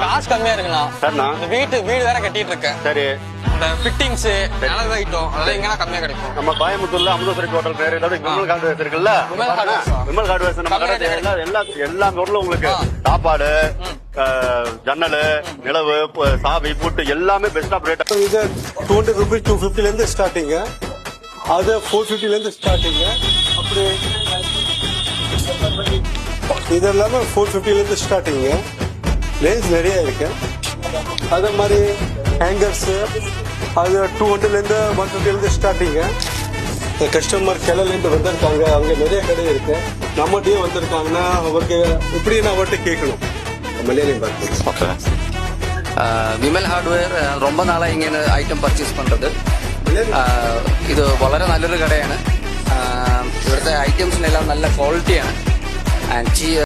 காசு கம்மியா இருக்குண்ணா. சரிண்ணா. வீடு வேற கட்டிட்டு இருக்கேன். சரி. இந்த ஃபிட்டிங்ஸ் அளவு ஐட்டம் அதெல்லாம் எங்கன்னா கம்மியா கிடைக்கும். நம்ம கோயம்புத்தூர்ல அமுதேஸ்வரி ஹோட்டல் பேர் ஏதாவது விமல் ஹார்ட்வேர்ஸ் இருக்குல்ல, விமல் ஹார்ட்வேர்ஸ் நம்ம கடை எல்லா பொருளும் உங்களுக்கு சாப்பாடு, ஜன்னல், நிலவு, சாவி, பூட்டு எல்லாமே பெஸ்ட் ஆஃப் ரேட். இது 200 rupees 250 இருந்து ஸ்டார்டிங், அது 450 இருந்து ஸ்டார்டிங். அப்படி இது எல்லாமே 450 இருந்து ஸ்டார்டிங். ரேஞ்ச் நிறைய இருக்கு. அதே மாதிரி ஹேங்கர்ஸ் அது 200 இருந்து 150 இருந்து ஸ்டார்டிங். கஸ்டமர் கிளலேருந்து வந்திருக்காங்க, அங்க நிறைய கடை இருக்கு. நம்மகிட்டயே வந்திருக்காங்கன்னா அவருக்கு இப்படி நான் அவர்கிட்ட கேட்கணும். மலையாளம் பார்த்து ஓகே. വിമൽ ഹാർഡ്വെയർ ரொம்ப നാളായി ഇങ്ങനെ ഐറ്റം പർച്ചേസ് പண்றது. ഇത് വളരെ നല്ലൊരു കടയാണ്. ഇവിടുത്തെ ഐറ്റംസിനെല്ലാം നല്ല ക്വാളിറ്റിയാണ്.